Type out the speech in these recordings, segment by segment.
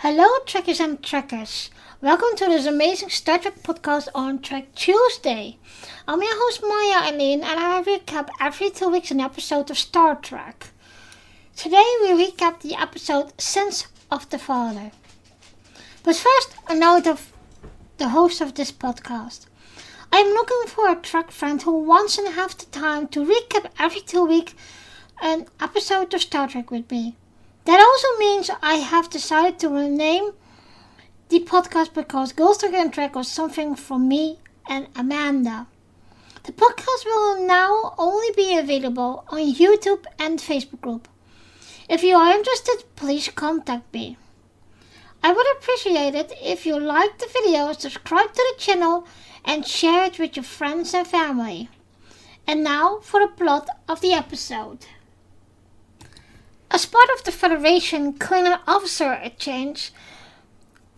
Hello, Trekkers and Trekkers. Welcome to this amazing Star Trek podcast on Trek Tuesday. I'm your host Maya Eileen, and I recap every 2 weeks an episode of Star Trek. Today we recap the episode Sins of the Father. But first, a note of the host of this podcast. I am looking for a Trek friend who wants and have the time to recap every 2 weeks an episode of Star Trek with me. That also means I have decided to rename the podcast because Ghost Trek Trek was something from me and Amanda. The podcast will now only be available on YouTube and Facebook group. If you are interested, please contact me. I would appreciate it if you like the video, subscribe to the channel and share it with your friends and family. And now for the plot of the episode. As part of the Federation Klingon Officer Exchange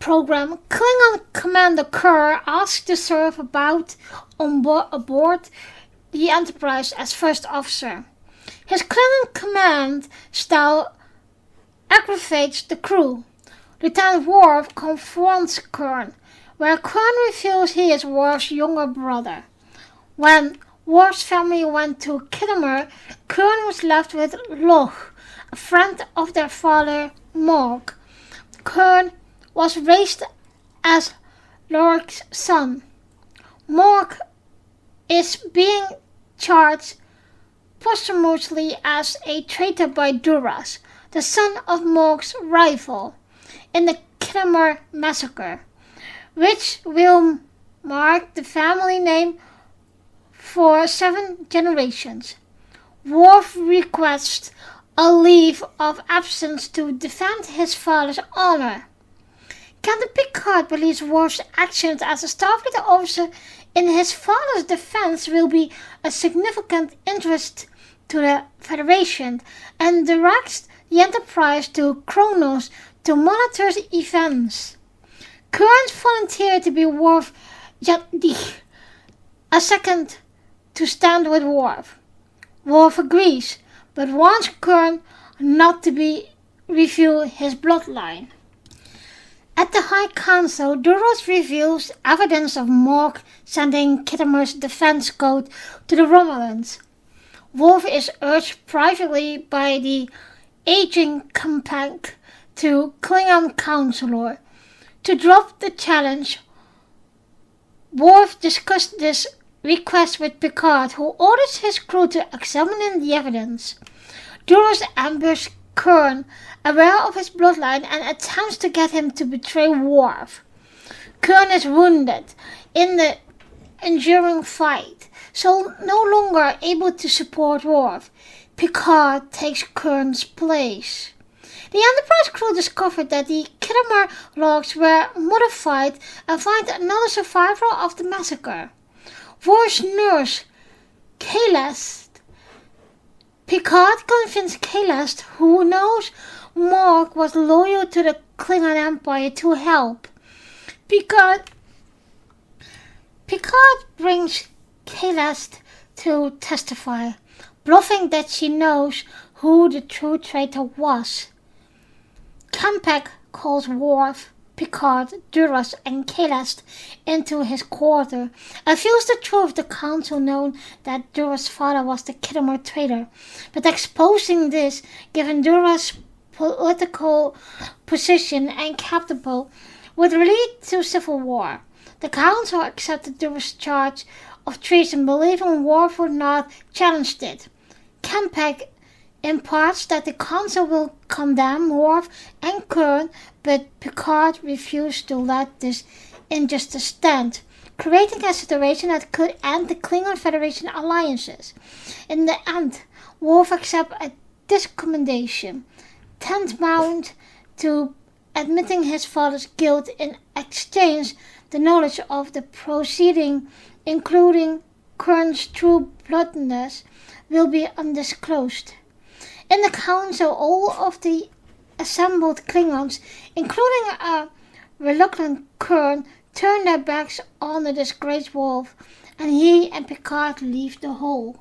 program, Klingon Commander Kerr asked to serve aboard the Enterprise as first officer. His Klingon command style aggravates the crew. Lieutenant Worf confronts Kerr, where Kerr reveals he is Worf's younger brother. When Worf's family went to Kittimer, Kerr was left with Loch, a friend of their father, Mork. Kerr was raised as Lorik's son. Mork is being charged posthumously as a traitor by Duras, the son of Mork's rival, in the Kittimer massacre, which will mark the family name for 7 generations. Worf requests a leave of absence to defend his father's honor. Captain Picard believes Worf's actions as a Starfleet officer in his father's defense will be a significant interest to the Federation and directs the Enterprise to Kronos to monitor events. Kerns volunteered to be Worf Yadich, a second to stand with Worf. Worf agrees, but wants Kerr not to reveal his bloodline. At the High Council, Duras reveals evidence of Mork sending Kittimer's defense code to the Romulans. Worf is urged privately by the aging Campac to Klingon Counselor to drop the challenge. Worf discussed this request with Picard, who orders his crew to examine the evidence. Duras ambushes Kerr, aware of his bloodline, and attempts to get him to betray Worf. Kerr is wounded in the enduring fight, so no longer able to support Worf. Picard takes Kerr's place. The Enterprise crew discovered that the Kittimer logs were modified and find another survivor of the massacre. Worf's nurse, Kahlest. Picard convinced Kahlest, who knows Mork was loyal to the Klingon Empire, to help. Picard brings Kahlest to testify, bluffing that she knows who the true traitor was. Campac calls Worf, Picard, Duras, and Kahlest into his quarter and reveals the truth. The council known that Duras' father was the Kittimer traitor, but exposing this, given Duras' political position and capital, would lead to civil war. The council accepted Duras' charge of treason, believing Worf would not challenge it. Campac imparts that the council will condemn Worf and Kerr, but Picard refused to let this injustice stand, creating a situation that could end the Klingon Federation alliances. In the end, Worf accepts a discommendation, tantamount to admitting his father's guilt. In exchange, the knowledge of the proceeding, including Kerr's true bloodness, will be undisclosed. In the council, all of the assembled Klingons, including a reluctant Kerr, turn their backs on the disgraced Worf, and he and Picard leave the hall.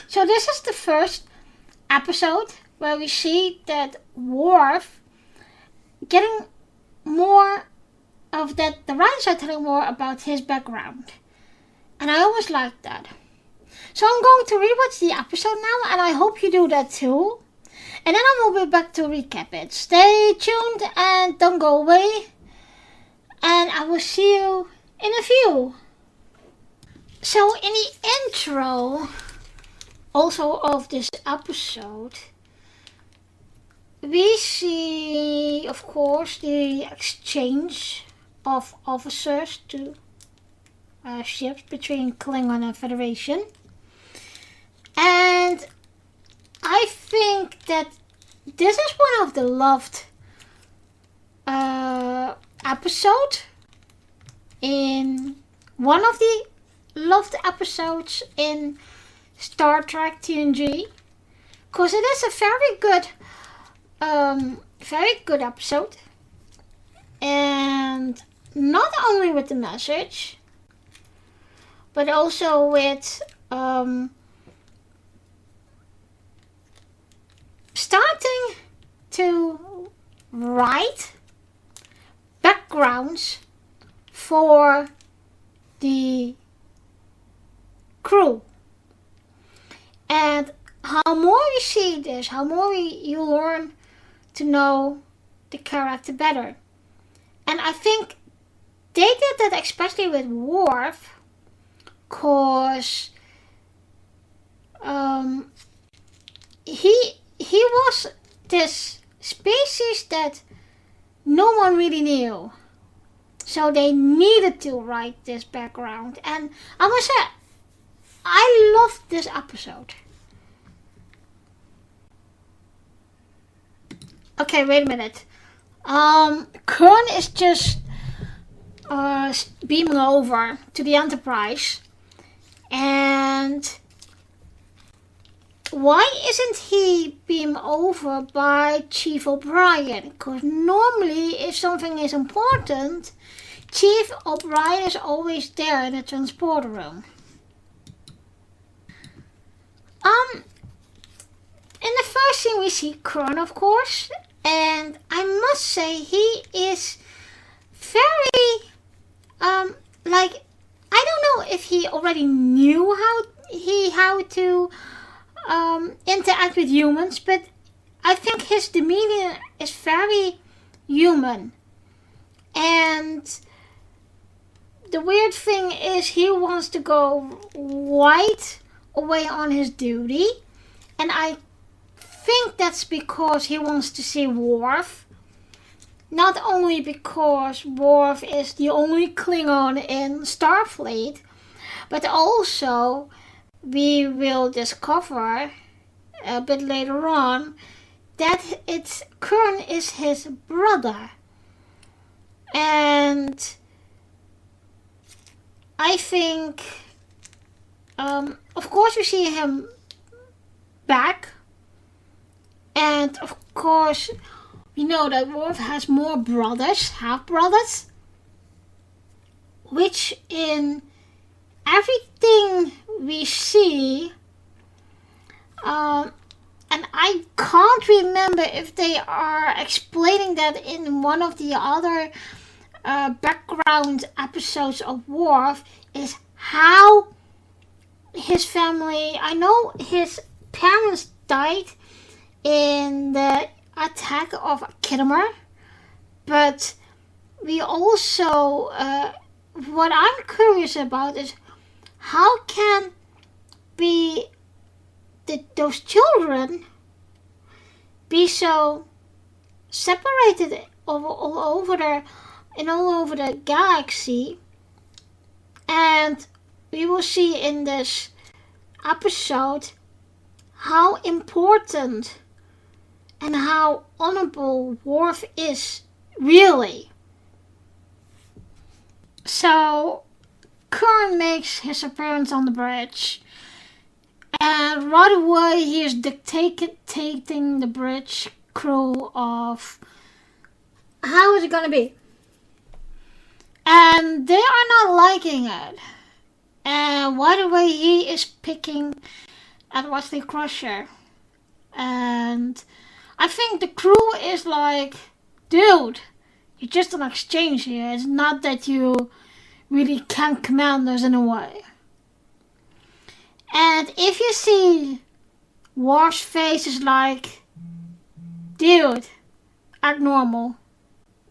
So this is the first episode where we see that Worf getting more of that the writers are telling more about his background. And I always like that. So I'm going to rewatch the episode now, and I hope you do that too. And then I will be back to recap it. Stay tuned and don't go away. And I will see you in a few. So in the intro, also of this episode, we see, of course, the exchange of officers to ships between Klingon and Federation. And I think that this is one of the loved episode in one of the loved episodes in Star Trek TNG, because it is a very good episode, and not only with the message, but also with starting to write backgrounds for the crew. And how more you see this, how more you learn to know the character better. And I think they did that especially with Worf, because he was this species that no one really knew. So they needed to write this background. And I must say, I loved this episode. Okay, wait a minute. Kern is just beaming over to the Enterprise. And why isn't he beamed over by Chief O'Brien? Because normally, if something is important, Chief O'Brien is always there in the transporter room. In the first scene we see Kern, of course, and I must say he is very, I don't know if he already knew how to interact with humans, but I think his demeanor is very human. And the weird thing is he wants to go right away on his duty, and I think that's because he wants to see Worf. Not only because Worf is the only Klingon in Starfleet, but also we will discover a bit later on that Kern is his brother. And I think, of course we see him back. And of course, we know that Worf has more brothers, half-brothers, which in everything we see, and I can't remember if they are explaining that in one of the other background episodes of Worf, is how his family, I know his parents died in the attack of Kittimer, but we also, what I'm curious about is how can those children be so separated all over the galaxy. And we will see in this episode how important and how honorable Worf is, really. So, Kern makes his appearance on the bridge, and right away he is dictating the bridge crew of how is it gonna be. And they are not liking it. And right away he is picking at Wesley Crusher. And I think the crew is like, dude, You're just an exchange here. It's not that you really can command us in a way. And if you see Worf's face is like, dude, act normal,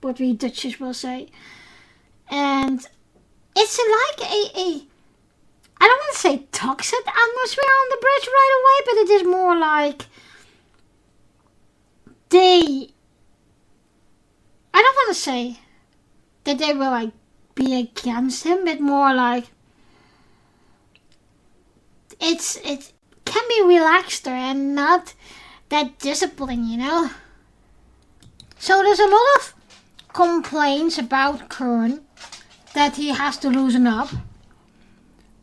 what we Dutchies will say. And it's like a I don't want to say toxic atmosphere on the bridge right away, but it is more like I don't want to say that they will like be against him, but more like it can be relaxed and not that disciplined, you know. So there's a lot of complaints about Kern that he has to loosen up.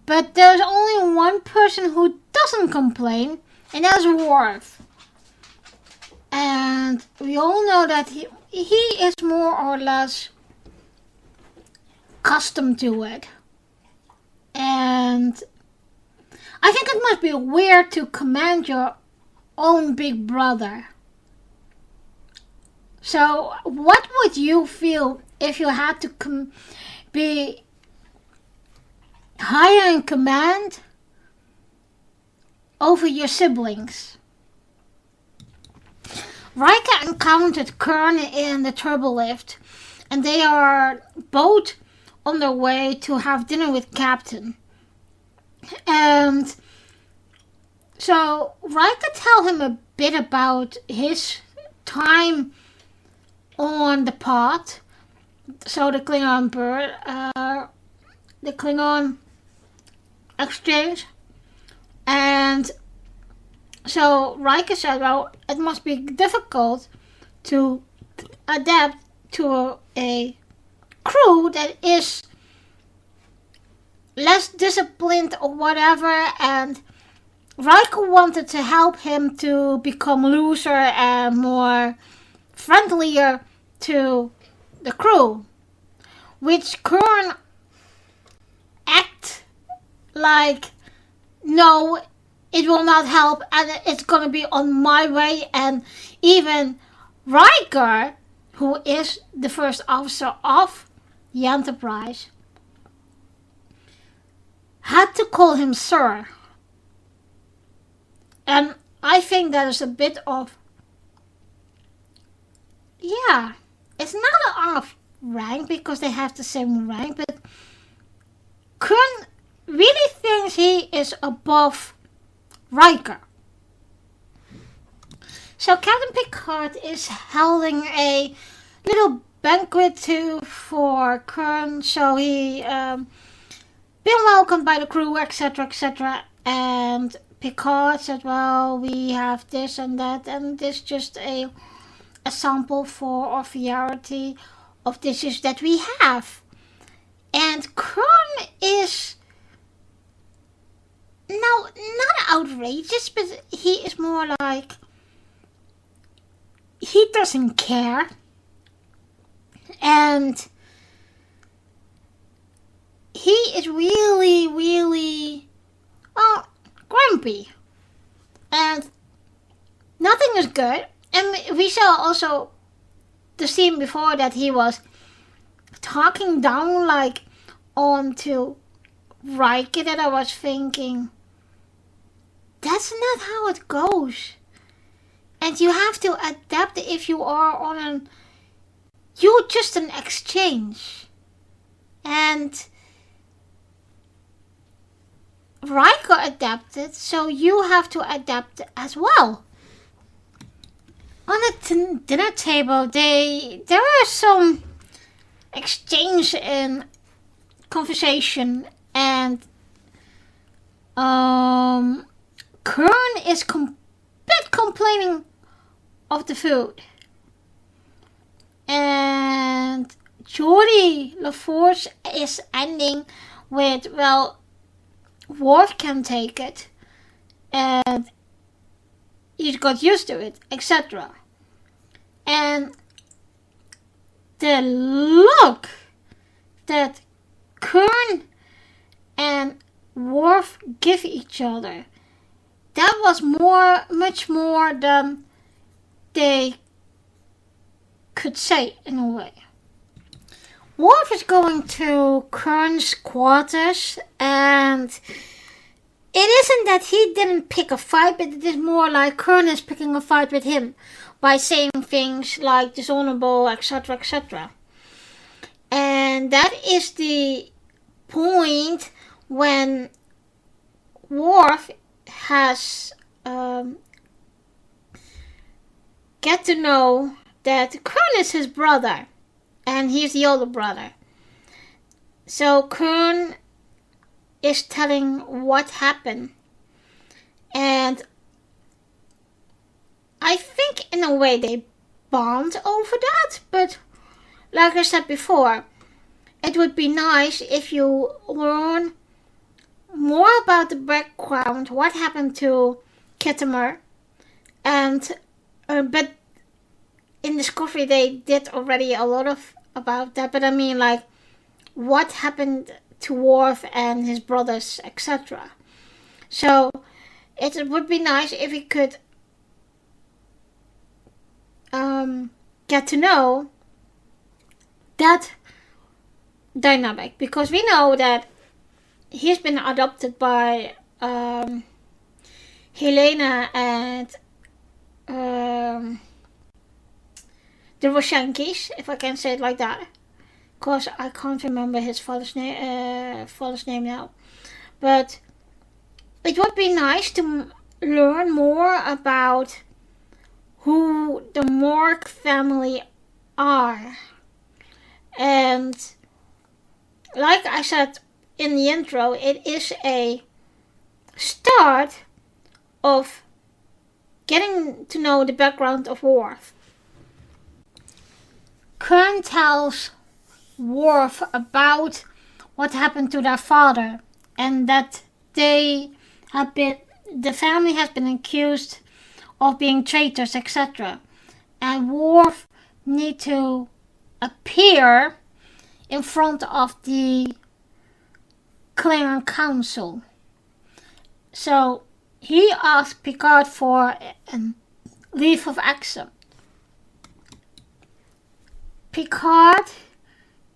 But there's only one person who doesn't complain, and that's Worf. And we all know that he is more or less accustomed to it. And I think it must be weird to command your own big brother. So what would you feel if you had to be higher in command over your siblings? Riker encountered Kern in the turbo lift, and they are both on their way to have dinner with Captain. And so Riker tells him a bit about his time on the pod, so the Klingon the Klingon exchange. And so Riker said, well, it must be difficult to adapt to a crew that is less disciplined or whatever, and Riker wanted to help him to become looser and more friendlier to the crew, which Kern act like, no, it will not help and it's gonna be on my way. And even Riker, who is the first officer of the Enterprise, had to call him sir. And I think that is a bit of, yeah, it's not an off rank because they have the same rank, but Kern really thinks he is above Riker. So Captain Picard is holding a little banquet for Kern, so he been welcomed by the crew, etc., etc. And Picard said, well, we have this and that, and this is just a sample for our variety of dishes that we have. And Kern is not outrageous, but he is more like, he doesn't care. And he is really, really, well, grumpy. And nothing is good. And we saw also the scene before that he was talking down like onto Riker, that I was thinking, that's not how it goes. And you have to adapt if you are on you're just an exchange. And Riker adapted, so you have to adapt as well. On the dinner table, there are some exchange in conversation, and Kern is bit complaining of the food, and Geordi LaForce is ending with, well, Worf can take it, and he's got used to it, etc. And the look that Kern and Worf give each other, that was much more than they could say in a way. Worf is going to Kern's quarters, and it isn't that he didn't pick a fight, but it is more like Kern is picking a fight with him by saying things like dishonorable, etc., etc. And that is the point when Worf has get to know that Kern is his brother, and he's the older brother. So Kern is telling what happened, and I think in a way they bond over that, but like I said before, it would be nice if you learn more about the background, what happened to Kittimer, and but in Discovery they did already a lot of about that, but I mean like what happened to Worf and his brothers, etc. So it would be nice if we could get to know that dynamic, because we know that he's been adopted by Helena and the Roshankis, if I can say it like that, because I can't remember his father's name now. But it would be nice to learn more about who the Morg family are. And like I said in the intro, it is a start of getting to know the background of Worf. Kern tells Worf about what happened to their father, and that the family has been accused of being traitors, etc. And Worf need to appear in front of the Klingon Council. So he asked Picard for a leave of absence. Picard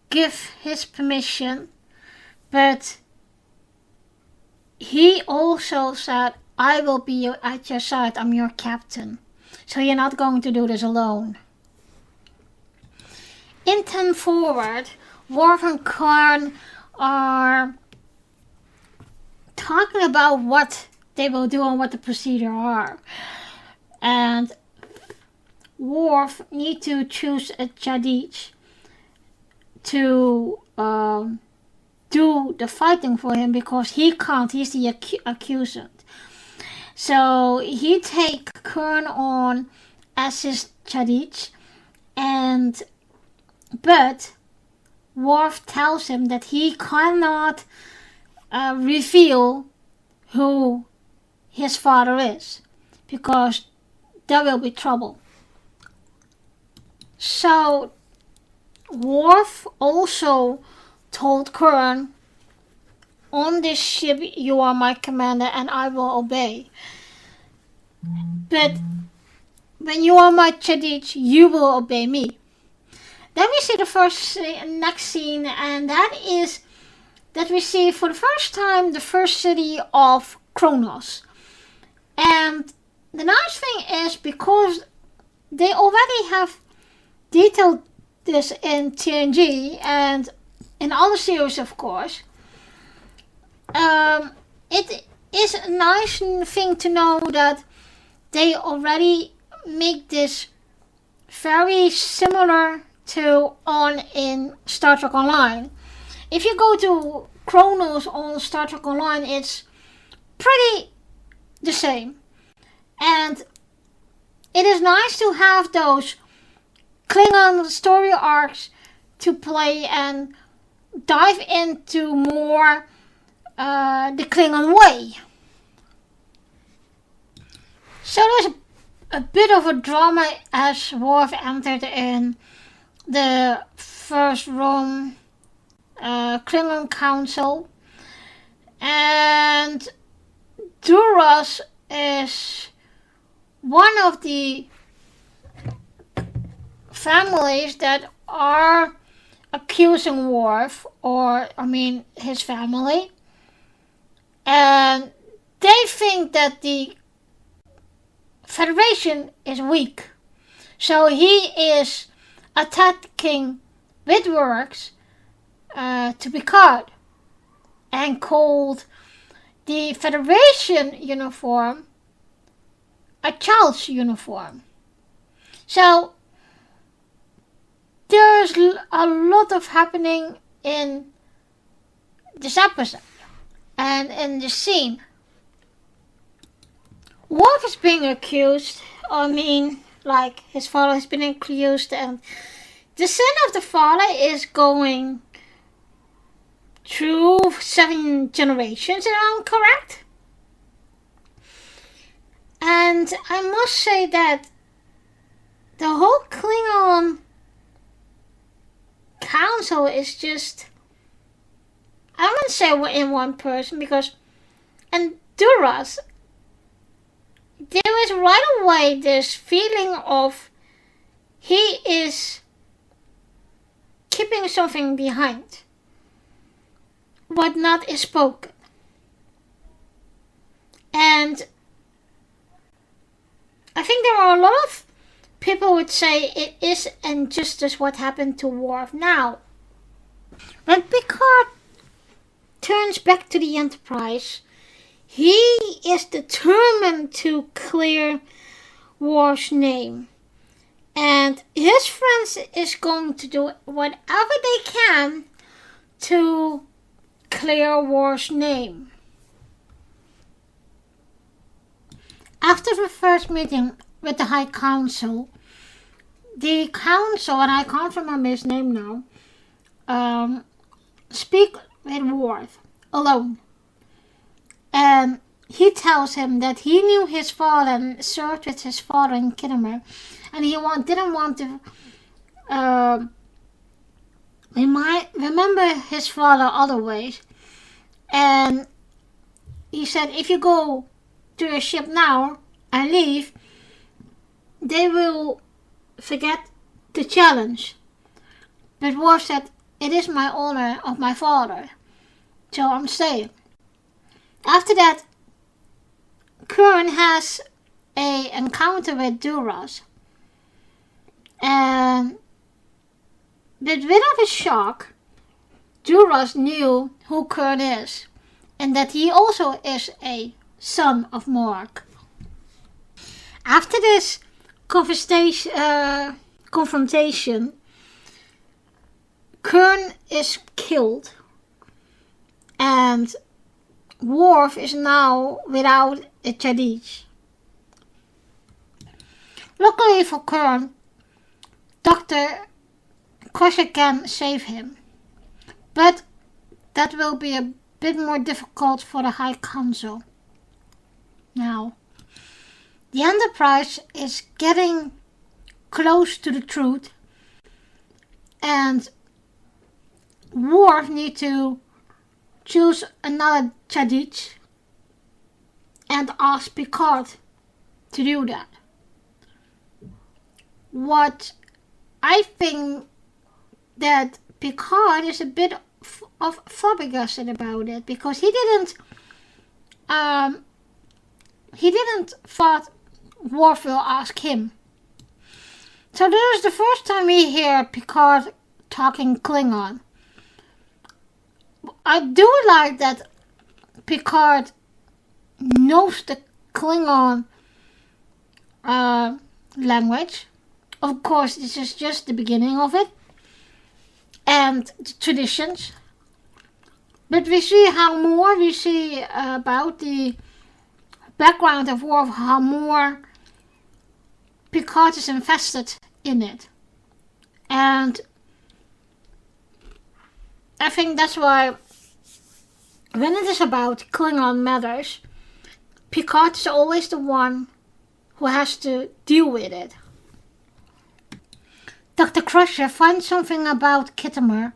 gave his permission, but he also said, I will be at your side, I'm your captain. So you're not going to do this alone. In 10 Forward, Worf and Kern are talking about what they will do and what the procedure are. And Worf need to choose a Chadich to do the fighting for him, because he can't, he's the accusant. So he take Kern on as his Chadich, but Worf tells him that he cannot reveal who his father is, because there will be trouble. So Worf also told Kern, on this ship you are my commander and I will obey. But when you are my Chadich, you will obey me. Then we see the next scene, and that is that we see for the first time the first city of Kronos. And the nice thing is, because they already have detailed this in TNG and in other series, of course, it is a nice thing to know that they already make this very similar to on in Star Trek Online. If you go to Kronos on Star Trek Online, it's pretty the same. And it is nice to have those Klingon story arcs to play and dive into more the Klingon way. So there's a bit of a drama as Worf entered in the first room Klingon Council, and Duras is one of the families that are accusing Worf, his family. And they think that the Federation is weak. So he is attacking with works to Picard and called the Federation uniform a child's uniform. So there's a lot of happening in this episode and in this scene. Worf is being accused. His father has been accused, and the sin of the father is going through 7 generations, if I'm correct. And I must say that the whole Klingon council is just, I wouldn't say in one person, and Duras, there is right away this feeling of he is keeping something behind, what not is spoken. And I think there are a lot of people would say it is injustice what happened to Worf now. When Picard turns back to the Enterprise, he is determined to clear Worf's name. And his friends is going to do whatever they can to clear Worf's name. After the first meeting with the High Council, the Council, and I can't remember his name now, speak with Worf alone. And he tells him that he knew his father and served with his father in Kittimer, and he didn't want to remember his father other ways. And he said, if you go to your ship now and leave, they will forget the challenge. But Worf said, it is my honor of my father, so I'm staying. After that, Kurn has an encounter with Duras. And with a bit of a shock, Duras knew who Kurn is, and that he also is a son of Mork. After this confrontation, Kurn is killed, and Worf is now without a Chadich. Luckily for Kurn, Dr. Crusher can save him, but that will be a bit more difficult for the High Council. Now, the Enterprise is getting close to the truth, and Worf needs to choose another Chadich and ask Picard to do that. What I think that Picard is a bit of flabbergasted about it, because he didn't thought Worf will ask him. So this is the first time we hear Picard talking Klingon. I do like that Picard knows the Klingon language. Of course, this is just the beginning of it, and the traditions. But we see about the background of Worf, how more Picard is invested in it. And I think that's why when it is about Klingon matters, Picard is always the one who has to deal with it. Dr. Crusher finds something about Kittimer,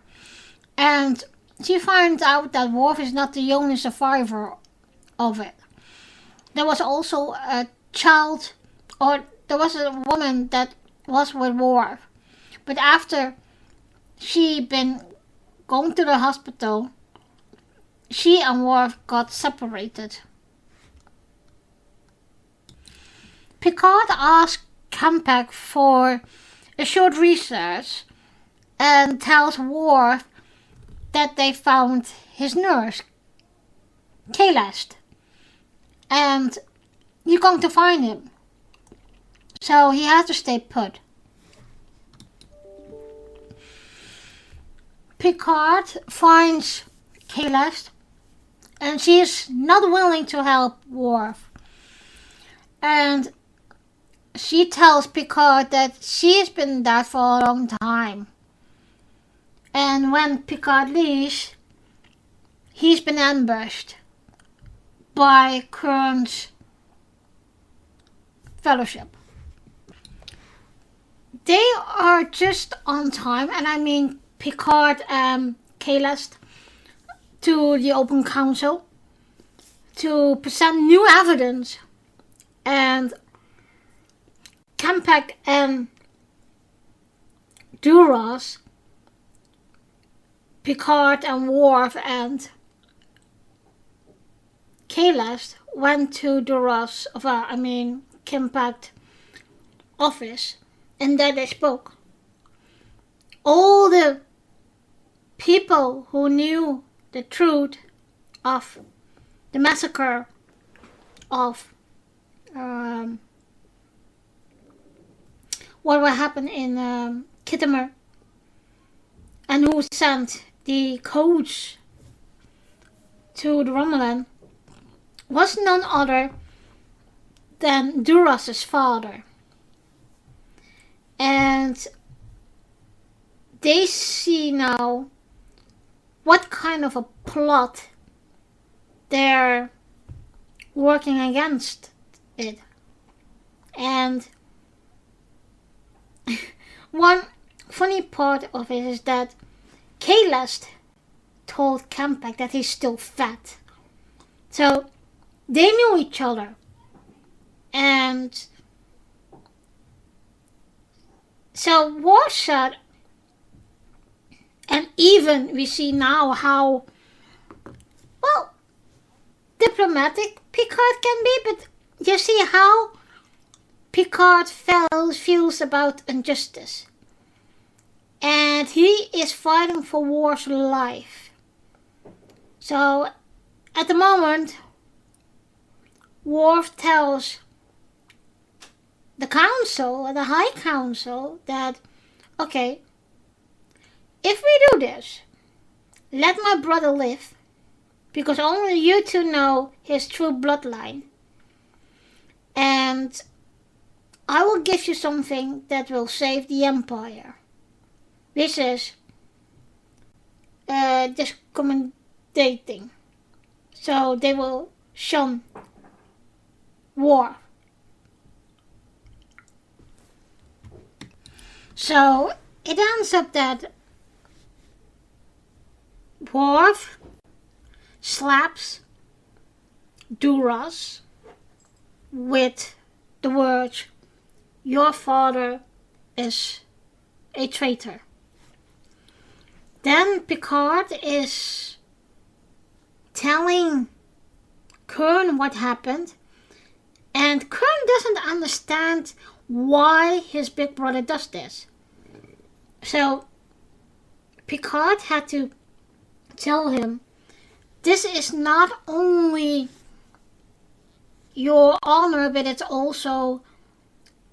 and she finds out that Worf is not the only survivor of it. There was also a child, or there was a woman that was with Worf. But after she been going to the hospital, she and Worf got separated. Picard asked K'mpec for a short research and tells Worf that they found his nurse, Kahlest, and you're going to find him. So he has to stay put. Picard finds Kahlest, and she is not willing to help Worf. And she tells Picard that she's been dead for a long time. And when Picard leaves, he's been ambushed by Kurn's fellowship. They are just on time, and I mean Picard and Kahlest, to the Open Council to present new evidence. And K'mpec and Duras, Picard and Worf and Kahlest went to Duras, K'mpec office, and there they spoke. All the people who knew the truth of the massacre of what will happen in Kittimer, and who sent the codes to the Romulan, was none other than Duras' father. And they see now what kind of a plot they're working against it. And one funny part of it is that Kahlest told K'mpec that he's still fat. So they knew each other. And so Worf said, and even we see now how, well, diplomatic Picard can be, but you see how Picard feels about injustice. And he is fighting for Worf's life. So at the moment, Worf tells the council, the High Council, that, okay, if we do this, let my brother live, because only you two know his true bloodline. And I will give you something that will save the Empire. This is discommendating. So they will shun Worf. So it ends up that Worf slaps Duras with the words, "Your father is a traitor." Then Picard is telling Kurn what happened, and Kurn doesn't understand why his big brother does this. So Picard had to tell him, this is not only your honor, but it's also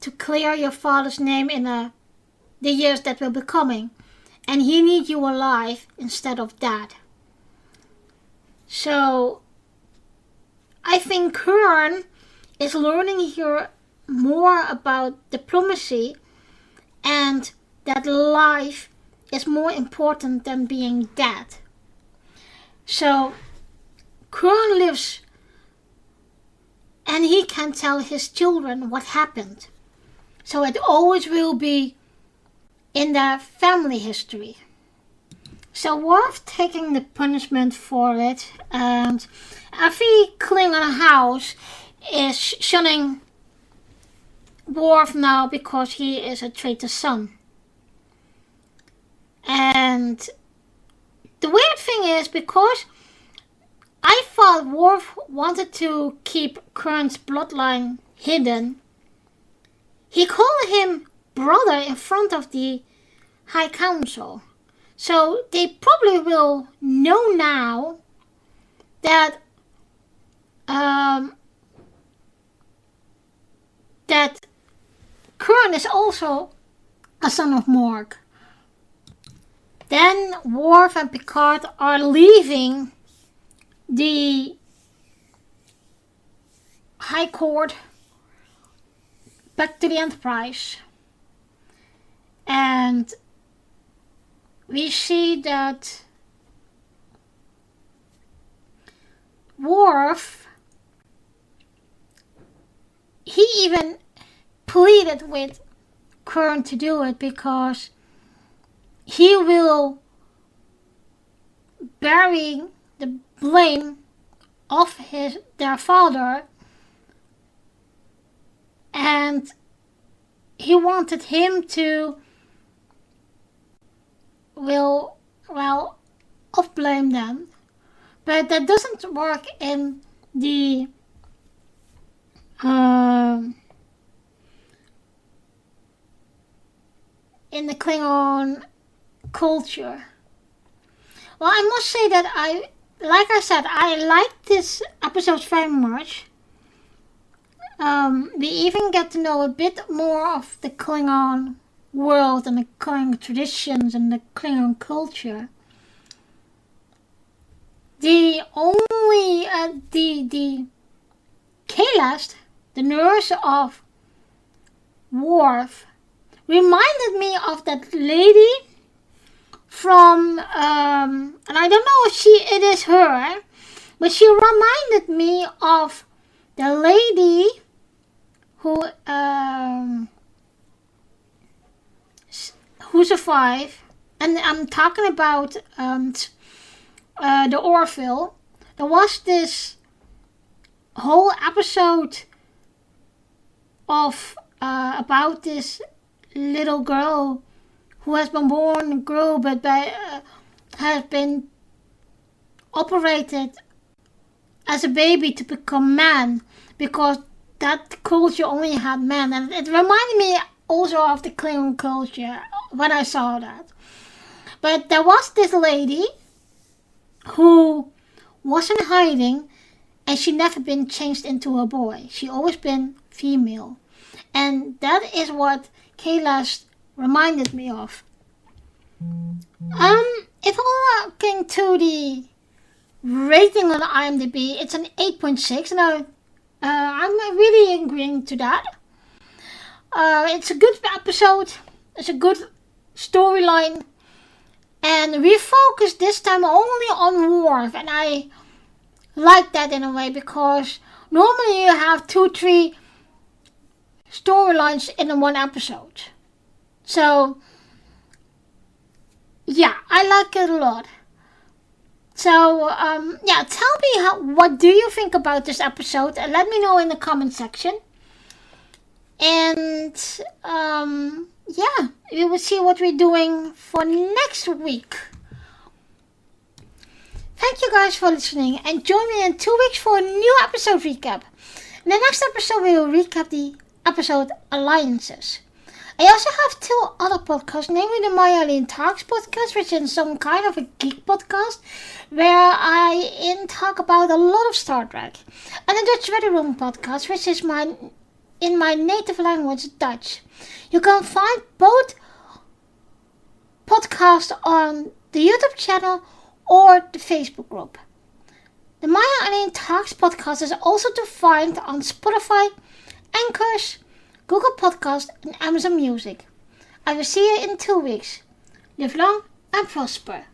to clear your father's name in the years that will be coming. And he needs you alive instead of dead. So I think Kurn is learning here more about diplomacy, and that life is more important than being dead. So Kurn lives, and he can tell his children what happened. So it always will be in their family history. So Worf taking the punishment for it, and every Klingon house is shunning Worf now because he is a traitor's son. And the weird thing is, because I thought Worf wanted to keep Kurn's bloodline hidden, he called him brother in front of the High Council. So they probably will know now that that Kurn is also a son of Morg. Then Worf and Picard are leaving the High Court back to the Enterprise. And we see that Worf, he even pleaded with Kurn to do it because he will bury the blame of their father, and he wanted him to off-blame them. But that doesn't work in the Klingon culture. Well, I must say that I liked this episode very much. We even get to know a bit more of the Klingon world and the Klingon traditions and the Klingon culture. The Kahlest, the nurse of Worf, reminded me of that lady from, and I don't know if it is her, but she reminded me of the lady who survived, and I'm talking about the Orville. There was this whole episode of about this little girl who has been born a girl but has been operated as a baby to become man, because that culture only had men. And it reminded me also of the Klingon culture when I saw that. But there was this lady who was in hiding, and she never been changed into a boy. She always been female. And that is what Kahlest reminded me of. If we're looking to the rating on IMDb, it's an 8.6. Now, I'm really agreeing to that. It's a good episode. It's a good storyline. And we focus this time only on Worf. And I like that in a way, because normally you have 2-3 storylines in one episode. So, yeah, I like it a lot. So, tell me what do you think about this episode, and let me know in the comment section. And, we will see what we're doing for next week. Thank you guys for listening, and join me in 2 weeks for a new episode recap. In the next episode, we will recap the episode Alliances. I also have 2 other podcasts, namely the Maya Talks podcast, which is some kind of a geek podcast, where I talk about a lot of Star Trek, and the Dutch Ready Room podcast, which is in my native language, Dutch. You can find both podcasts on the YouTube channel or the Facebook group. The Maya Talks podcast is also to find on Spotify, Anchors, Google Podcast, and Amazon Music. I will see you in 2 weeks. Live long and prosper.